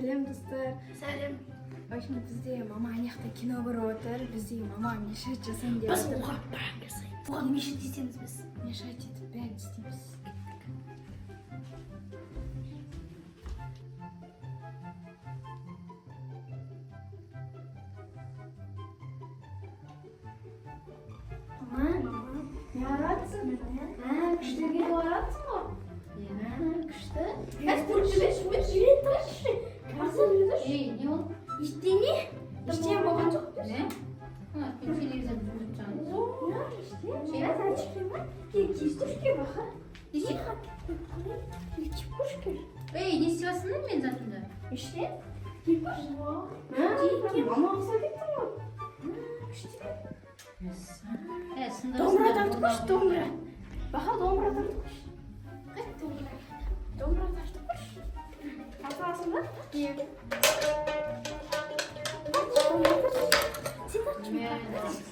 Сәлем достар. Сәлем. В общем, бізде мама аяқта кино көріп отыр. Бізде мама мешать жасайын деп Біз отыр. оған бәрін жасаймыз. Оған мешіт істейміз біз. Мешать етіп бәрін істейміз. Мама, не баратсың? Күштерге баратсың ғой? Күшті. Қазір көрші үйрен тұршы. Қазір Ей, не ол? ештеңе? Ештеңе болған жоқ. Ne? Ha, televizyon tutacağım. Ey, ne istiyorsun değil mi zaten de? İşte. Evet, sınırlı. Домра тартып қойшы, домра. Баха домра тартып қойшы. Қайт домра. Домра тартып қойшы. Тартып алсың ба?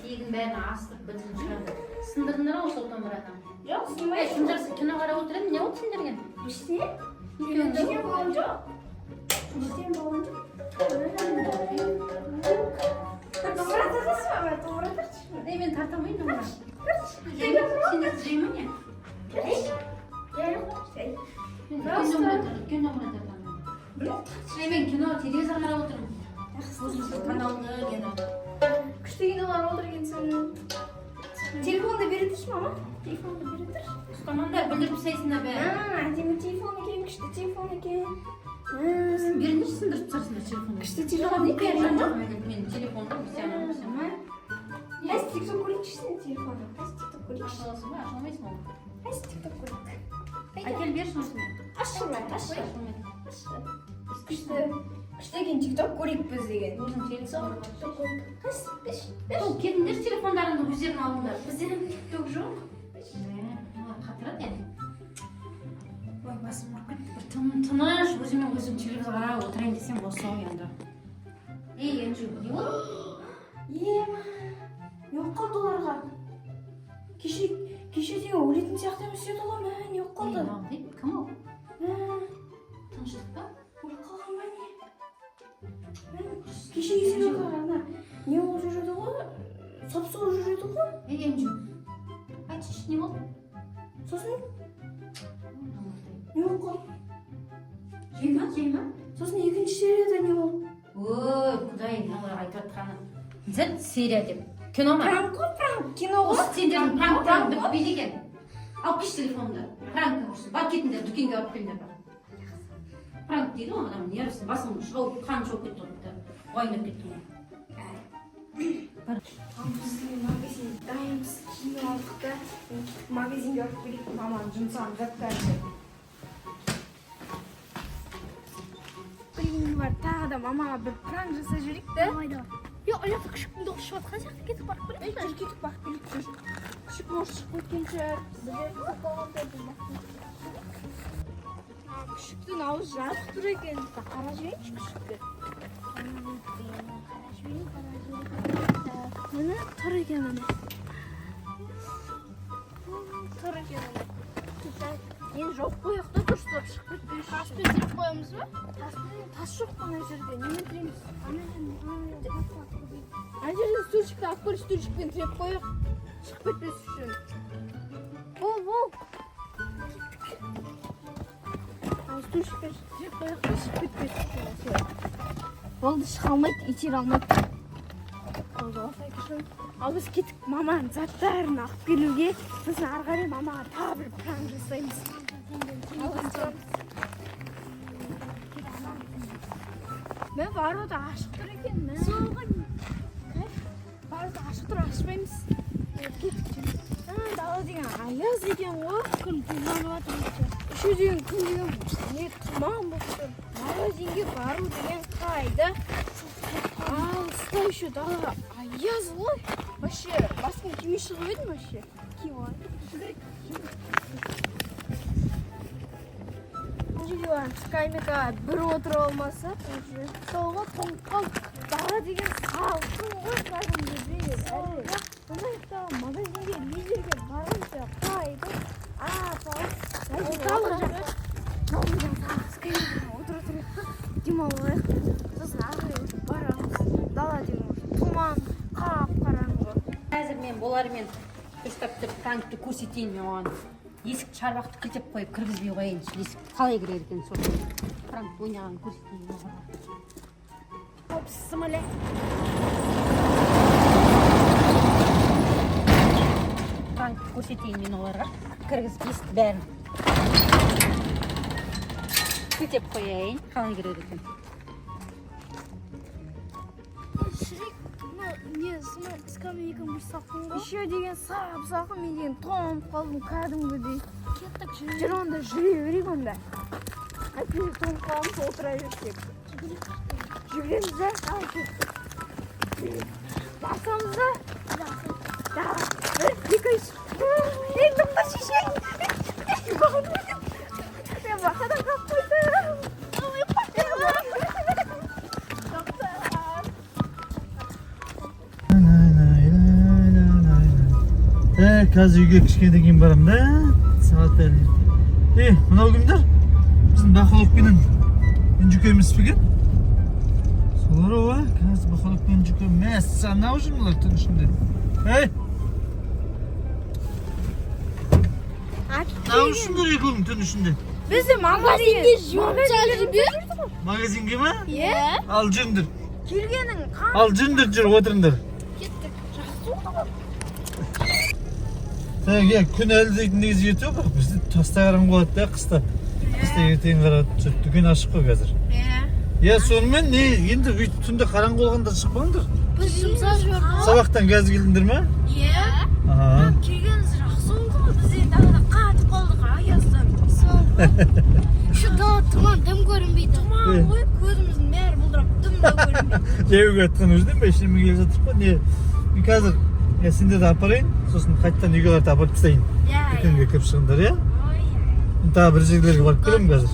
Тегін бәрін астырып бітіріп шығарды. Сындырдыңдар ау сол домбыраны? Жоқ, Ей, сыймайды. шындар кино қарап отыр едім, не болды сендерге? İşte. Екеуің не İşte болды? болған жоқ. İşte болған жоқ. Домра тартасың ба? Домра тартшы. Ей, мен тарта алмайын домбыра. Сендер жеймін не? Үлкен домбыра тартамын. Ей, мен кино, телевизор қарап отырмын. Өзіміздің каналды нені. Күшті кинолар отыр екенсің. Телефонды бере тұршы, мама. Телефонды бере тұршы. Ұстамаңдар, білдіріп тастайсыңдар бәрі. Әдемі телефон екен, күшті телефон екен. Бірінші сындырып тастарсыңдар телефонды. Күшті телефон екен. Мен телефонды бісемін. Әз тикток көрейікші сен телефонды. Әз тикток көрейікші. Аша аласың ба? Аша алмайсың ол. Әз тикток көрейік. Әкел бер шынысың. Ашшы ма? Ашшы. Ашылмайды. Күшті. Күшті екен тикток көрейік біз деген. Өзің телефон. Тикток көрейік. Әз, беш. Ол келіңдер телефондарыңды өздерің алыңдар. Біздердің тикток жоқ. Қатырады енді. Ой, басым ұрып кетті. Бір тыныш өзімен өзім телевизор қарап отырайын десем осы ой енді. Ей, Енжу, не болды? Ема. Не болып қалды оларға? Кеше деген өлетін сияқты емес еді ғой, мә, не болып қалды? Кім ол? Мә, Тыныштық па? өліп қалған ба не? Кеше сен ана не болып жүреді ғой? Сап-сау жүреді ғой? Ей, Енжу, айтшы, не болды? Сосын не болып қалды? Жейма? Сосын екінші серияда не болды? Ой, құдай, мыналар айтып жатқаны. Зәт серия деп. Кино ма? Пранк қой, пранк, кино ғой. Сендердің пранк бітпейді екен. Алып келші телефонды. Пранк құрсын. Бар кетіңдер, дүкенге алып келіңдер бар. Пранк дейді ғой адам, нервісін, басын шауып, қан шауып кетті ғой. Уайымдап кетті ғой. Ал біздің магазин дайынбыз, киім алдық та магазинге алып келейік, маманың жұмсаған заттарын. Бар, тағы да мамаға бір пранк жасап жіберейік та. Yok, öyle küçük bir dokuş var. Kaç hafta gidip bak böyle. Жүр кетіп бақ келейік, жүр. Күшік может шығып кеткен шығар. Күшіктің аузы жарық тұр екен. Қара жіберейінші күшікті. Mene tor ekan mana. Тұр екен. Endi жоқ qo'yoqda dұрыстап chiqib ketdi. Таспен тіріп қоямыз ба? Тас жоқ ана жерде. Немен тіреміз? Ана жерден стульчикті алып көріп стульчикпен тіреп қояйық. Шығып кетпес үшін. Бол. Стульчикпен тіреп қояйық та шығып кетпес үшін. Болды шыға алмайды, итер алмайды. Болды, осылай кішін. Ал біз кетіп маманың заттарын алып келуге, сосын ары қарай мамаға тағы бір пранк жасаймыз. Мен баруды ашық тұр екен, мен. Баруды ашық тұр, ашпаймыз. Дала деген аяз екен ғой. Күн бұланып жатыр. Үші деген күн деген не тұман болып тұр. Магазинге бару деген қайда? Алыста еще дала аяз ғой. Вообще, басын кимей шығып едім вообще. Киіп алайын. Бұл жерде бар, скаймека бір отырып алмаса, сол ғой, тоңып қалдық. Дала деген салқын ғой, кәдімгідей. Бұны магазинге не жерге барғанша қайда? Орталық жаққа. Скаймека отырып демалуға. алайық. Сосын ары өтіп барамыз. Дала деген тұман, қап-қараңғы. Қазір мен болармен дұрыстап тұрып пранкты көрсетейін мен оған. Есік шарбақты кілтеп қойып кіргізбей қояйыншы. Есік қалай кірер екен сосын. Пранк ойнағанын көрсетейін оған. Қопсымыле. Пранкты көрсетейін мен оларға. Кіргізіп есік бәрін кілтеп қояйын. Қалай кірер екен. Шірек, не скамейканы бұрсақпын ғой. Еще деген сап-сақым, мен деген тоңып қалдым кәдімгідей. Кеттік Жүр онда жүре берейік онда. Әйтпесе тоңып қаламыз, отыра берсек. Жүреміз да? Ал кеттік. Басамыз да? Бір, екі, үш. Ей, тоқта шешең! Мен бақадан қалып қойдым. Қазір үйге кішкене кейін барам да. Сағат әлі. Мынау кімдер? Біздің Бақалықпенен Үнжүке емес пе екен? Солар ова. Қазір Бақалықпен Үнжүке. Мәссаған ау жұмылар түн ішінде. Ау үшіндер екеуің түн ішінде. Бізді магазинге Магазинге ма? Е? Ал жүріңдер. Келгенің Ал жүріңдер, жүр, отырыңдар. Күн әлі дейтін негізі ерте ғой, бізде таста қараңғы болады да қыста. Қыста ертең қарады, дүкен ашық қой қазір. Сонымен енді түнде қараңғы болғанда шықпаңдар. Біз жұмса жүрді. Сабақтан қазір келдіңдер ма? Келгеніңіз жақсы болды ғой. Біз енді далада қатып қалдық аяздан. Şu dağ тұман дым көрінбейді. Тұман ғой, көзіміздің бәрі бұлдырап дым да көрінбейді. Жеуге атқан өзінен бе, ішіне келе жатырып па? Мен қазір сендерді апарайын, сосын қайттан үйге қарата апарып тастайын. Дүкенге кіріп шығыңдар, иә? Тағы бір жерлерге барып келемін қазір.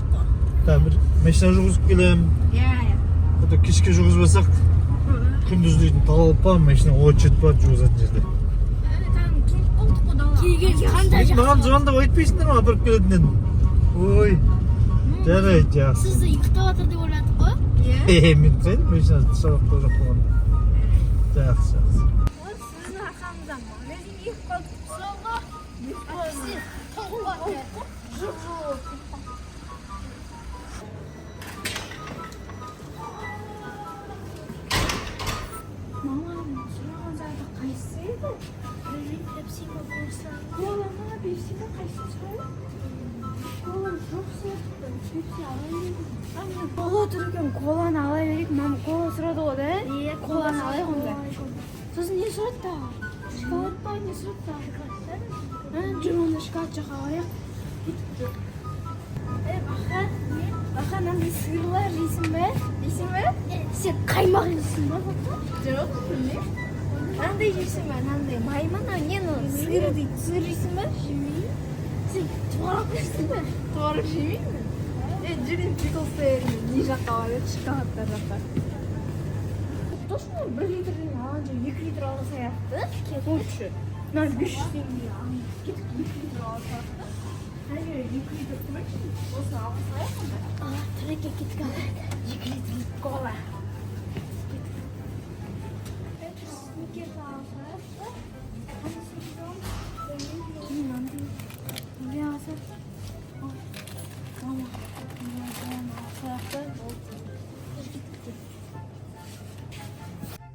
Тағы бір машина жүргізіп келемін. Кешке жүргізбесақ, күндіз дейтін талапа машина очередь бар жүргізетін жерде. Маған звондап айтпайсыңдар ма, апарып келетінен? Ой, жарайды, жақсы. Сізді ұйықтап жатыр деп ойладық қой? Мен тұрайын, машинасы шабақта жоқ болған. Жақсы. Сіздің арқаңыздан магазинге ек қалдық. Соңғы Жоқ. Маманың сұраған заты қайсысы еді? Пепси ма болса? Кола ма, пепси ма, қайсысы шығады? Кола жоқ сияқты. Пепси ала берейік. Кола тұр екен, коланы ала берейік. Мама кола сұрады ғой, да? Коланы алайық онда. Сосын не сұрады да? Шоколад па, не сұрады да? Жүр онда шоколад жаққа алайық. Бақа, мынандай сиырлар жейсің бе? Сен қаймақ жейсің бе? Жоқ, білмеймін. Мынандай жейсің бе? Мынандай май ма? Нені сиыр дейді? Сиыр жейсің бе? Жемеймін. Сен творог жейсің бе? Творог жемеймін. Жүрін пиклстерін не жаққа алайық, шоколадтар жаққа. Точно 1 литрден алған жоқ 2 литр алға саяқты? Лучше. Мына 500 теңге алайық. Кетіп 2 литр алға саяқты. Әже 2 литр көмекші? Осы алға саяқ онда? Түрекке кетік алайық. 2 литр кола. Сникерс алға саяқты. Ne alsak? Mama.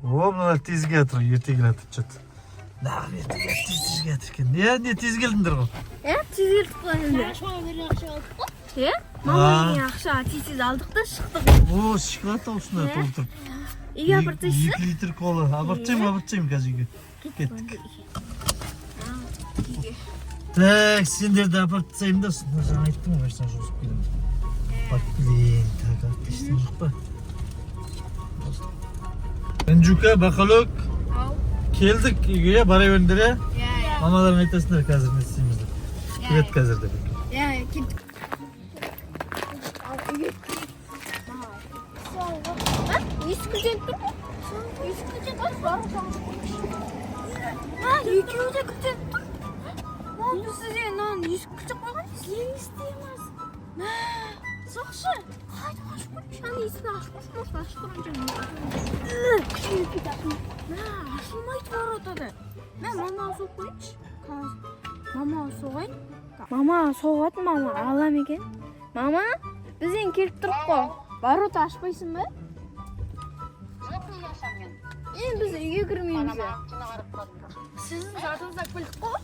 О, мына тез келатыр, ерте келатыр чөт. Нағып ертеге тез келатыр екен. Не тез келдіңдер ғой? Тез келдік қой енді. Шоңа берген ақша алдық қой? Маманың ақша тез алдық та шықтық. О, шоколад аусына толтырып. Үйге апартайсыз? 2 литр кола. Апартайым қазір үйге. Кеттік. Так, сендерді апарып тастаймын да, жаңа айттым ғой, машина жүргізіп келемін. Блин, так, отлично жоқ па? Үнжука, Бақалөк, келдік үйге, бара беріңдер, иә? Мамаларың айтасыңдар қазір не істейміз деп. Келеді қазір деп. Кеттік. Ескілден тұр ма? Ескілден тұр ма? Екеуі де күтеді тұр. Біз сізден ескілден қойған? Сен істейміз. Соқшы. Қайда ашып көрейін? Шаның есігін ашып көрсін, осыны ашып көрейін. Күшейіп кететін. Мә, ашылмайды воротада. Мә, мама соғып қойыншы. Мама соғайын. Мама соғатын, мама алам екен. Мама, біз ең келіп тұрып қой. Ворота ашпайсың ба? Жоқ, не ашамын. Біз үйге кірмейміз. Кино қарап қалдым. Сіздің затыңызды әкелдік қой.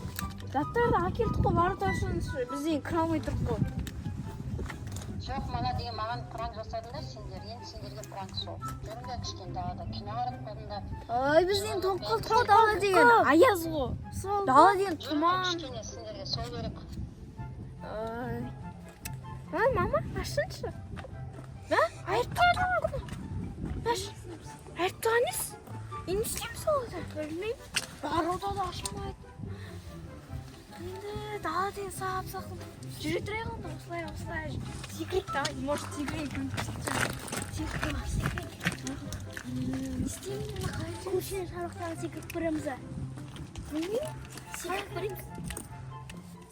Заттарды әкелдік қой, ворота ашыңызшы. Біз ең кіре алмай тұрып қой. Жоқ, мана деген маған пранк жасадыңдар сендер. Енді сендерге пранк сол. Жүріңдер кішкене далада кино қарап қойдыңдар. Ой, бізден топ қалдық қой, дала деген аяз ғой. Дала деген тұман. Кішкене сендерге сол керек. Ой, мама, ашыншы. Ба, айыртпадың ғой. Аш, айыртпаңыз. Енді істейміз оларды. Білмеймін. Ворота да ашылмайды. Енді дала деген сап-сақыл. Жүре тұрайық онда, осылай. Секрет, давай, может, секрет. Секрет. Не істеймін, қалай көршінің шарықтағы секрет көреміз. Білмеймін. Секрет көреміз.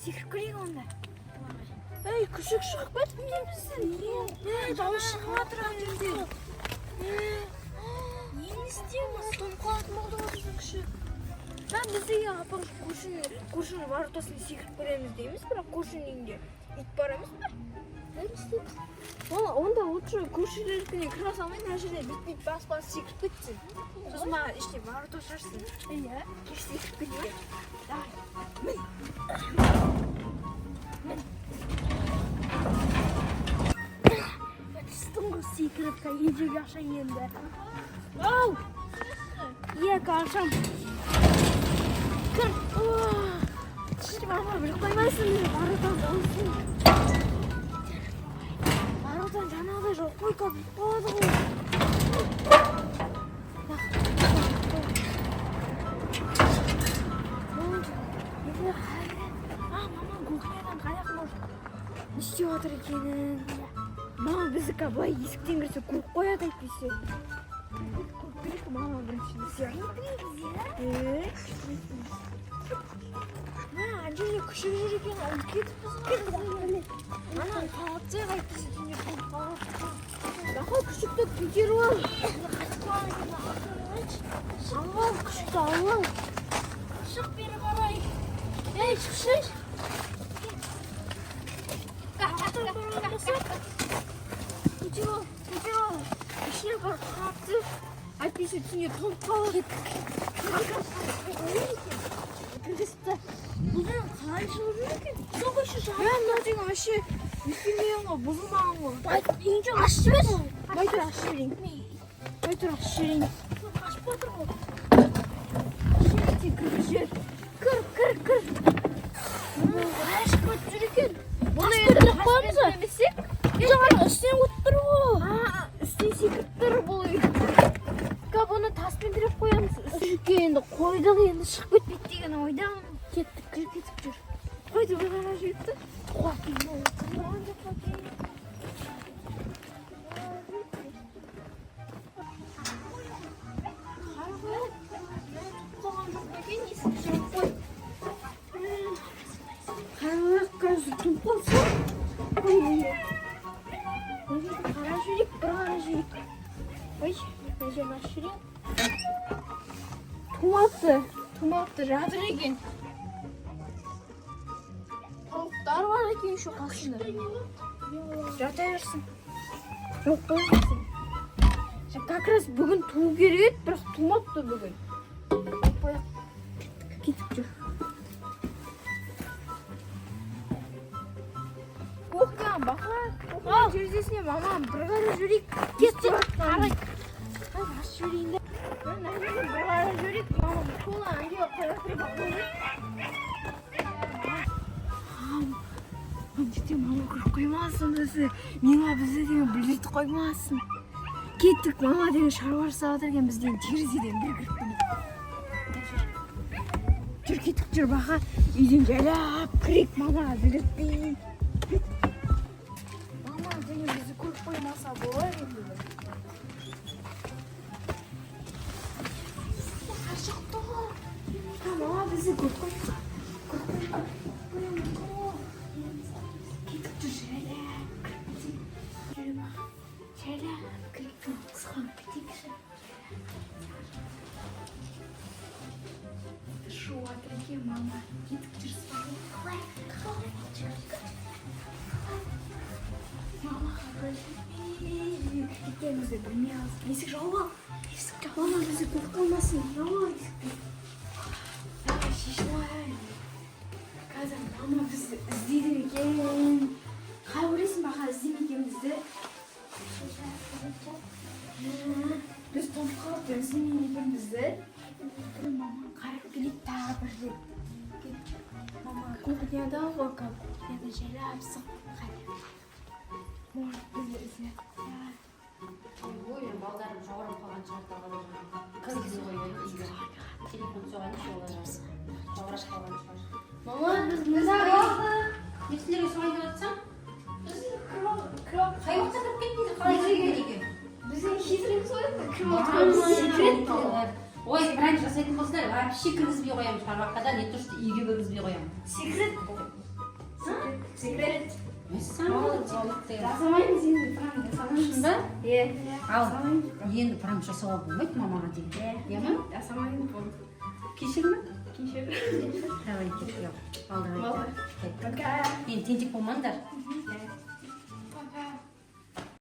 Секрет көрейік онда. Ей, күшік шығып кетіп бізден. Дауыс шығып жатыр әлемде. Нені істейміз? Том қалатын болды ғой біздің күшік. Бізде апарып көршінің воротасына секіріп көреміз дейміз, бірақ көршінің үйінде ит бар емес пе? Не істейміз? Онда лучше көршілеріне кіре салмай, мына жерде бет бас секіріп кетсін. Сосын маған іште ворота ашарсың. Иә, кеш секіріп кетсе. Давай, мін. Түстің ғой секіріп, ежеге аша енді. Ау! Екі ашам. Кір. Шыр, мама, біліп қоймайсың. Воротан дауысын. Воротан жаңағыдай жоқ қой, көп болады ғой. Мама, кухнядан қаяқын ор. Не істеп отыр екенін. Мама, біздікі былай есіктен кірсе көріп қояды әйтпесе. Көріп керек, мама бірінші десе. Анжеле күшік жүр екен, алып кетіп біз. Ана, қалатсайық әйтпесе түнде көріп қалады. Бақай күшікті көтеріп ал. Алып, күшікті алып. Шық бері қарай. Ей, шық. Көтер ал. Ішіне бар қапты. Әйтпесе түнде толып қалады. Кіргісті. Бұдан қалай шығып жүр екен? Соғы шу жағып. Мына деген ашы естемеген ғой, бұзылмаған ғой. Ең жоқ ашып берсін. Байтыр ашып берейін. Ашып батыр ғой. Ашып кір. Кір. Қалай шығып жүр екен? Бұны енді қоямыз ба? Жаңағы үстен өтіп тұр ғой. Үстен секіріп тұр бұл үй. Бұны таспен тіреп қоямыз. Үстінге енді қойдық, енді шығып кетпейді деген ойдамын. Кеттік, кіріп кетіп жүр. Қойды бір ғана жүріпті. Қуатын болды. Қуан жоқ қуатын. Қоған жоқ екен, есік жүріп қой. Қарағақ қазір тұм қалса. Қара жүрек, бір ғана жүрек. Ой, мына жерін ашып жүрейін. Тумапты, жатыр екен. Тауықтар бар екен шу қасында. Жата берсін. Жоқ қоймасын. Как раз бүгін туу керек еді, бірақ тумапты бүгін. Кетіп жүр. Оққан, бақа. Оққан жердесіне мамам бір қара жүрек. Кетті. Қарай. Аш жүрейін де. Бір қара жүрек. Мамам қола әйе қоятыр бақылы. Әншетен мама көріп қоймасын бізді. Меңа бізді деген білдірді қоймасын. Кеттік, мама деген шаруар сағатыр екен бізден терезеден бір кіріп келеді. Жүр кеттік жүр бақа. Үйден жайлап кірек мама білдіртпейін. Мама деген бізді көріп қоймаса болар енді. Қашықты ғой. Мама бізді көріп қоймаса. Кетіп жүр жайлап. Жүр бақа. кеткенімізді білмей қалдық. Есік жауып ал. Есікті мама бізді көріп қалмасын. Жауып ал есікті. Шешіп алайын. Қазір мама бізді іздейді екен. Қалай ойлайсың ба қазір іздейді екен бізді? Біз тоңып қалып іздемейді екен бізді. Мама қарап келейік тағы бір рет. Мама кухняда ғой как. Енді жайлап сығып қарап. Может бізді іздеп. Ой, балдарым жоғарып қалған шығар тағалар. Қыз ойнайды үйге. Телефон соғайын жоғарып қалған шығар. Мама біз мызағы. Не сілерге соғайын деп жатсам? Қай уақытта кіріп кеттіңіздер? Қалай келген екен? Біздің хитрымыз ойында кім Секрет. Ой, раньше жасайтын болсаңдар, вообще кіргізбей қоямын шаруаққа, не то что үйге кіргізбей қоямын. Секрет. Секрет. Жасамаймыз енді пранк жасамаймыз. ба? Иә. Ал, енді пранк жасауға болмайды мамаға деген. Иә ма? Жасамаймыз болды. Кешір ме? Кешір. Давай кет, ал. Ал давай. Пока. Енді тентек болмаңдар.